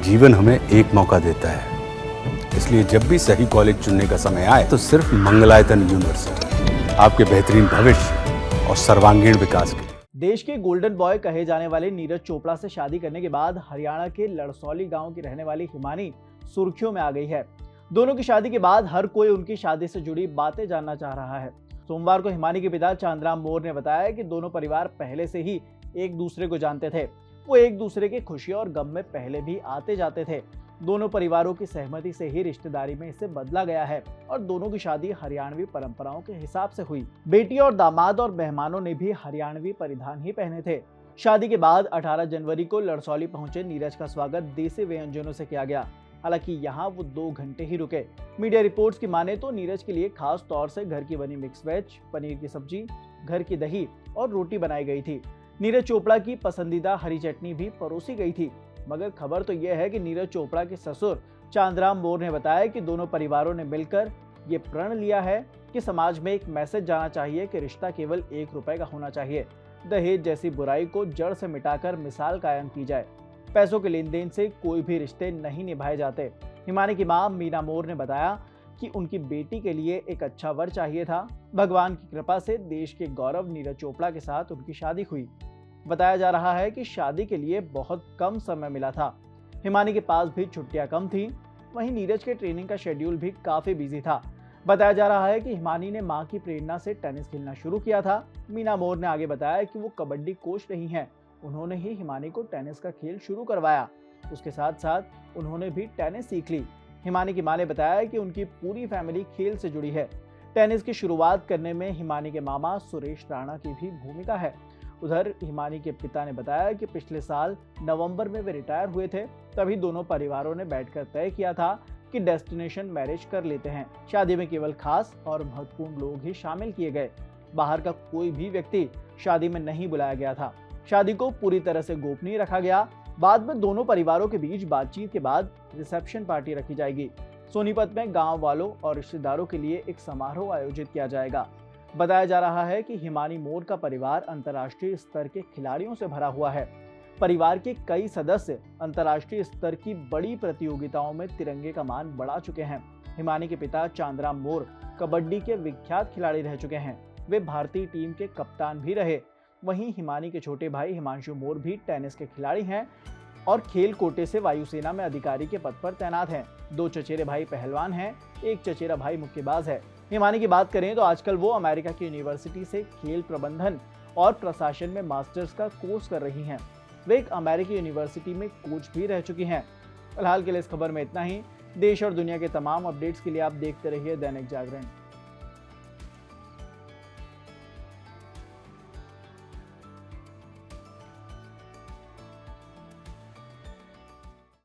जीवन हमें एक मौका देता है, इसलिए जब भी सही कॉलेज चुनने का समय आए तो सिर्फ मंगलायतन यूनिवर्सिटी आपके बेहतरीन भविष्य और सर्वांगीण विकास के लिए। देश के गोल्डन बॉय कहे जाने वाले नीरज चोपड़ा से शादी करने के बाद हरियाणा के लड़सौली गांव की रहने वाली हिमानी सुर्खियों में आ गई है। दोनों की शादी के बाद हर कोई उनकी शादी से जुड़ी बातें जानना चाह रहा है। सोमवार को हिमानी के पिता चांदराम मोर ने बताया कि दोनों परिवार पहले से ही एक दूसरे को जानते थे। वो एक दूसरे की खुशी और गम में पहले भी आते जाते थे। दोनों परिवारों की सहमति से ही रिश्तेदारी में इसे बदला गया है और दोनों की शादी हरियाणवी परंपराओं के हिसाब से हुई। बेटी और दामाद और मेहमानों ने भी हरियाणवी परिधान ही पहने थे। शादी के बाद 18 जनवरी को लड़सौली पहुंचे नीरज का स्वागत देसी व्यंजनों से किया गया। हालांकि यहाँ वो 2 घंटे ही रुके। मीडिया रिपोर्ट्स की माने तो नीरज के लिए खास तौर से घर की बनी मिक्स वेज, पनीर की सब्जी, घर की दही और रोटी बनाई गई थी। नीरज चोपड़ा की पसंदीदा हरी चटनी भी परोसी गई थी। मगर खबर तो यह है कि नीरज चोपड़ा के ससुर चांदराम मोर ने बताया कि दोनों परिवारों ने मिलकर ये प्रण लिया है कि समाज में एक मैसेज जाना चाहिए कि रिश्ता केवल 1 रुपए का होना चाहिए। दहेज जैसी बुराई को जड़ से मिटाकर मिसाल कायम की जाए। पैसों के लेन देन से कोई भी रिश्ते नहीं निभाए जाते। हिमानी की मां मीना मोर ने बताया कि उनकी बेटी के लिए एक अच्छा वर चाहिए था। भगवान की कृपा से देश के गौरव नीरज चोपड़ा के साथ उनकी शादी हुई। बताया जा रहा है कि शादी के लिए बहुत कम समय मिला था। हिमानी के पास भी छुट्टियां कम थी। वहीं नीरज के ट्रेनिंग का शेड्यूल भी काफी बिजी था। बताया जा रहा है कि हिमानी ने मां की प्रेरणा से टेनिस खेलना शुरू किया था। मीना मोर ने आगे बताया कि वो कबड्डी कोच रही हैं। उन्होंने ही हिमानी को टेनिस का खेल शुरू करवाया। उसके साथ साथ उन्होंने भी टेनिस सीख ली। हिमानी की मां ने बताया कि उनकी पूरी फैमिली खेल से जुड़ी है। टेनिस की शुरुआत करने में हिमानी के मामा सुरेश राणा की भी भूमिका है। उधर हिमानी के पिता ने बताया कि पिछले साल नवंबर में वे रिटायर हुए थे। तभी दोनों परिवारों ने बैठकर तय किया था कि डेस्टिनेशन मैरिज कर लेते हैं। शादी में केवल खास और महत्वपूर्ण लोग ही शामिल किए गए। बाहर का कोई भी व्यक्ति शादी में नहीं बुलाया गया था। शादी को पूरी तरह से गोपनीय रखा गया। बाद में दोनों परिवारों के बीच बातचीत के बाद रिसेप्शन पार्टी रखी जाएगी। सोनीपत में गांव वालों और रिश्तेदारों के लिए एक समारोह आयोजित किया जाएगा। बताया जा रहा है कि हिमानी मोर का परिवार अंतर्राष्ट्रीय स्तर के खिलाड़ियों से भरा हुआ है। परिवार के कई सदस्य अंतर्राष्ट्रीय स्तर की बड़ी प्रतियोगिताओं में तिरंगे का मान बढ़ा चुके हैं। हिमानी के पिता चांदराम मोर कबड्डी के विख्यात खिलाड़ी रह चुके हैं। वे भारतीय टीम के कप्तान भी रहे। वहीं हिमानी के छोटे भाई हिमांशु मोर भी टेनिस के खिलाड़ी हैं और खेल कोटे से वायुसेना में अधिकारी के पद पर तैनात हैं। 2 चचेरे भाई पहलवान हैं, एक चचेरा भाई मुक्केबाज है। हिमानी की बात करें तो आजकल वो अमेरिका की यूनिवर्सिटी से खेल प्रबंधन और प्रशासन में मास्टर्स का कोर्स कर रही हैं। वे एक अमेरिकी यूनिवर्सिटी में कोच भी रह चुकी हैं। फिलहाल के लिए इस खबर में इतना ही। देश और दुनिया के तमाम अपडेट्स के लिए आप देखते रहिए दैनिक जागरण।